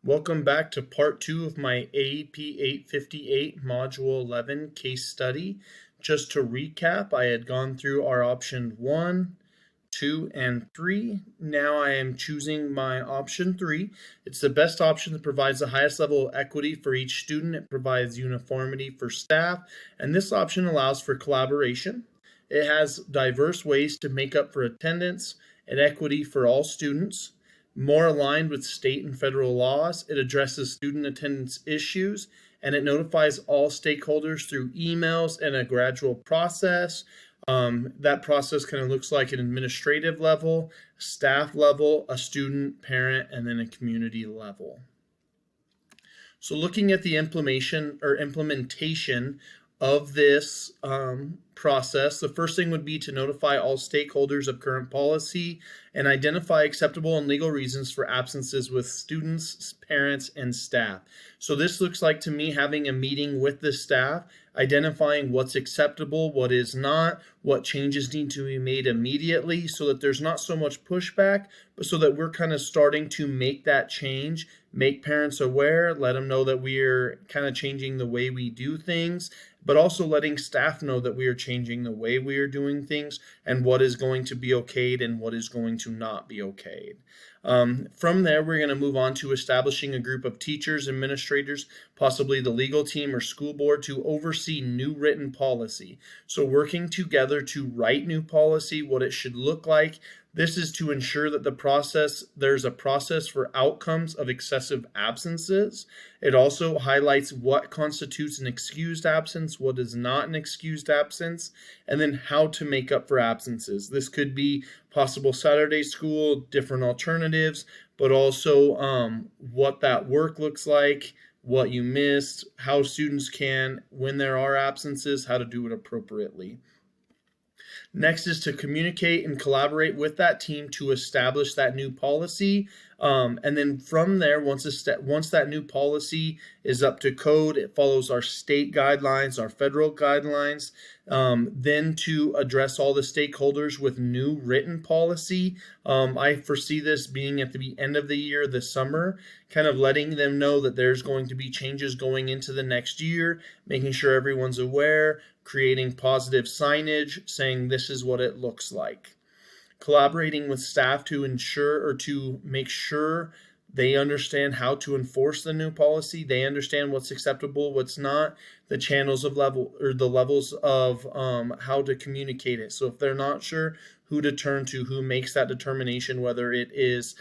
Welcome back to part 2 of my AEP 858 Module 11 case study. Just to recap, I had gone through our option 1, 2, and 3. Now I am choosing my option 3. It's the best option that provides the highest level of equity for each student. It provides uniformity for staff, and this option allows for collaboration. It has diverse ways to make up for attendance and equity for all students. More aligned with state and federal laws, it addresses student attendance issues, and it notifies all stakeholders through emails and a gradual process. That process kind of looks like an administrative level, staff level, a student, parent, and then a community level. So looking at the implementation of this process, the first thing would be to notify all stakeholders of current policy and identify acceptable and legal reasons for absences with students, parents, and staff. So this looks like to me having a meeting with the staff, identifying what's acceptable, what is not, what changes need to be made immediately so that there's not so much pushback, but so that we're kind of starting to make that change, make parents aware, let them know that we're kind of changing the way we do things, but also letting staff know that we are changing the way we are doing things and what is going to be okayed and what is going to not be okayed. From there, we're going to move on to establishing a group of teachers, administrators, possibly the legal team or school board to oversee new written policy. So working together to write new policy, what it should look like. This is to ensure that there's a process for outcomes of excessive absences. It also highlights what constitutes an excused absence, what is not an excused absence, and then how to make up for absences. This could be possible Saturday school, different alternatives, but also what that work looks like, what you missed, how students can, when there are absences, how to do it appropriately. Next is to communicate and collaborate with that team to establish that new policy. And then from there, once that new policy is up to code, it follows our state guidelines, our federal guidelines, then to address all the stakeholders with new written policy. I foresee this being at the end of the year, this summer, kind of letting them know that there's going to be changes going into the next year, making sure everyone's aware, creating positive signage saying this is what it looks like. Collaborating with staff to ensure or to make sure they understand how to enforce the new policy. They understand what's acceptable, what's not, the channels of level or the levels of how to communicate it. So if they're not sure who to turn to, who makes that determination, whether it is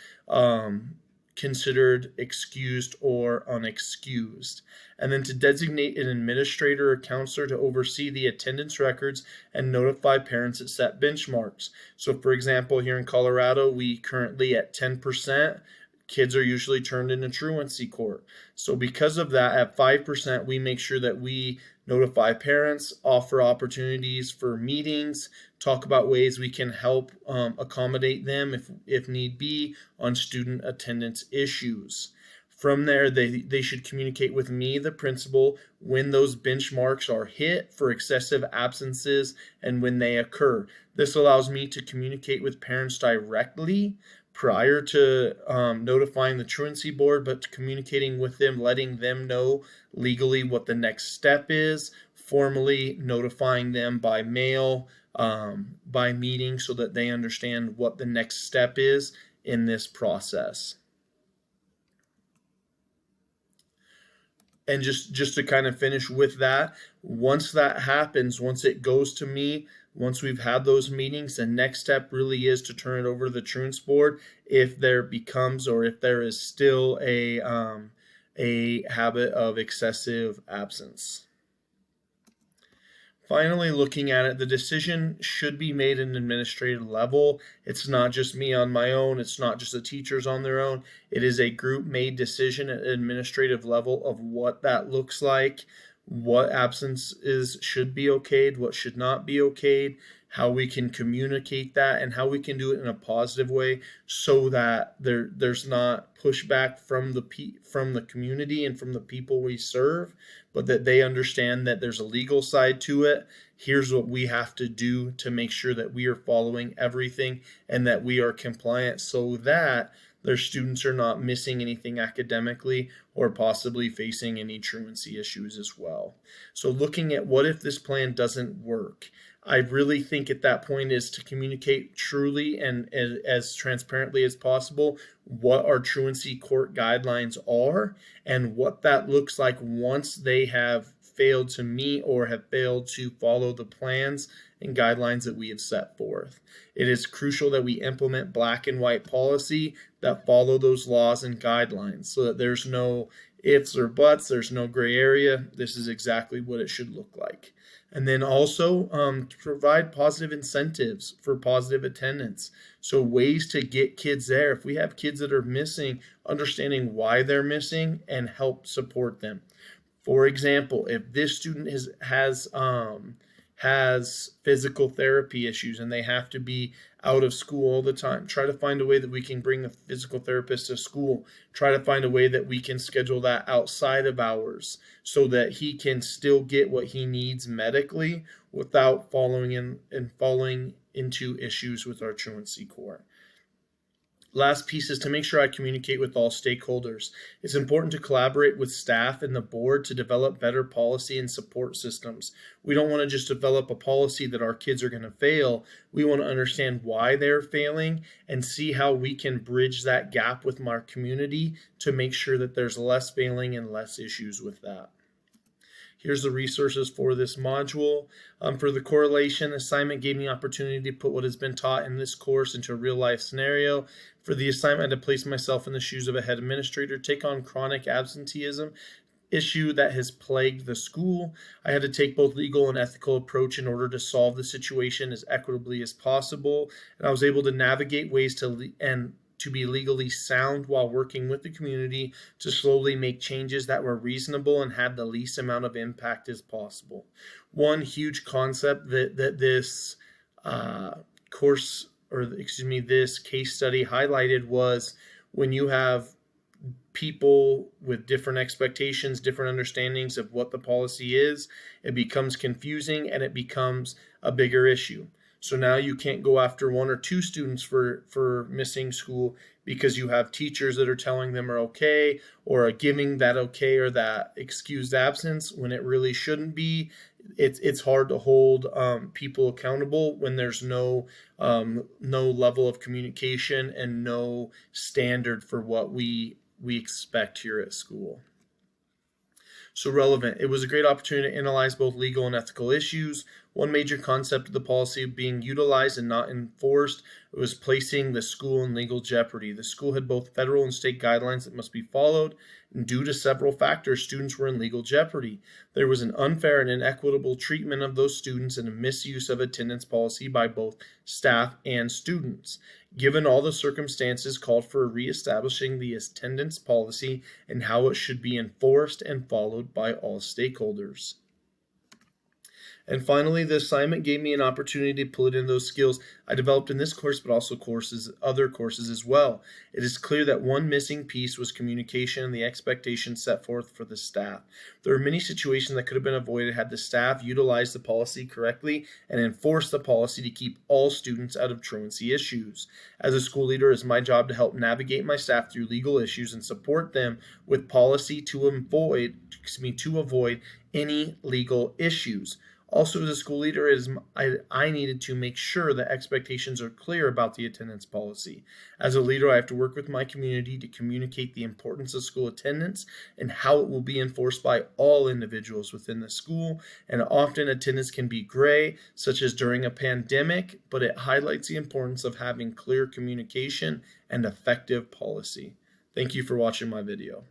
considered excused or unexcused. And then to designate an administrator or counselor to oversee the attendance records and notify parents at set benchmarks. So for example, here in Colorado, we currently at 10%, kids are usually turned into truancy court. So because of that, at 5%, we make sure that we notify parents, offer opportunities for meetings, talk about ways we can help accommodate them if need be on student attendance issues. From there, they should communicate with me, the principal, when those benchmarks are hit for excessive absences and when they occur. This allows me to communicate with parents directly prior to notifying the truancy board, but communicating with them, letting them know legally what the next step is, formally notifying them by mail, by meeting, so that they understand what the next step is in this process. And just to kind of finish with that, once that happens, once it goes to me, once we've had those meetings, the next step really is to turn it over to the truancy board if there becomes or if there is still a habit of excessive absence. Finally, looking at it, the decision should be made at an administrative level. It's not just me on my own. It's not just the teachers on their own. It is a group-made decision at an administrative level of what that looks like, what absences should be okayed, what should not be okayed, how we can communicate that, and how we can do it in a positive way so that there's not pushback from the community and from the people we serve, but that they understand that there's a legal side to it. Here's what we have to do to make sure that we are following everything and that we are compliant so that their students are not missing anything academically or possibly facing any truancy issues as well. So looking at what if this plan doesn't work, I really think at that point is to communicate truly and as transparently as possible what our truancy court guidelines are and what that looks like once they have failed to meet or have failed to follow the plans and guidelines that we have set forth. It is crucial that we implement black and white policy that follow those laws and guidelines so that there's no ifs or buts, there's no gray area. This is exactly what it should look like. And then also provide positive incentives for positive attendance. So ways to get kids there. If we have kids that are missing, understanding why they're missing and help support them. For example, if this student has physical therapy issues and they have to be out of school all the time, try to find a way that we can bring a physical therapist to school. Try to find a way that we can schedule that outside of hours so that he can still get what he needs medically without falling into issues with our truancy court. Last piece is to make sure I communicate with all stakeholders. It's important to collaborate with staff and the board to develop better policy and support systems. We don't want to just develop a policy that our kids are going to fail. We want to understand why they're failing and see how we can bridge that gap with our community to make sure that there's less failing and less issues with that. Here's the resources for this module. For the correlation assignment, gave me an opportunity to put what has been taught in this course into a real life scenario. For the assignment, I had to place myself in the shoes of a head administrator, take on chronic absenteeism issue that has plagued the school. I had to take both legal and ethical approach in order to solve the situation as equitably as possible. And I was able to navigate ways to be legally sound while working with the community to slowly make changes that were reasonable and had the least amount of impact as possible. One huge concept that this this case study highlighted was when you have people with different expectations, different understandings of what the policy is, it becomes confusing and it becomes a bigger issue. So now you can't go after one or two students for missing school because you have teachers that are telling them are okay or are giving that okay or that excused absence when it really shouldn't be. It's hard to hold people accountable when there's no level of communication and no standard for what we expect here at school. So relevant. It was a great opportunity to analyze both legal and ethical issues. One major concept of the policy being utilized and not enforced was placing the school in legal jeopardy. The school had both federal and state guidelines that must be followed, and due to several factors, students were in legal jeopardy. There was an unfair and inequitable treatment of those students and a misuse of attendance policy by both staff and students. Given all the circumstances, called for reestablishing the attendance policy and how it should be enforced and followed by all stakeholders. And finally, the assignment gave me an opportunity to put in those skills I developed in this course, but also other courses as well. It is clear that one missing piece was communication and the expectations set forth for the staff. There are many situations that could have been avoided had the staff utilized the policy correctly and enforced the policy to keep all students out of truancy issues. As a school leader, it is my job to help navigate my staff through legal issues and support them with policy to avoid any legal issues. Also, as a school leader, I needed to make sure that expectations are clear about the attendance policy. As a leader, I have to work with my community to communicate the importance of school attendance and how it will be enforced by all individuals within the school. And often attendance can be gray, such as during a pandemic, but it highlights the importance of having clear communication and effective policy. Thank you for watching my video.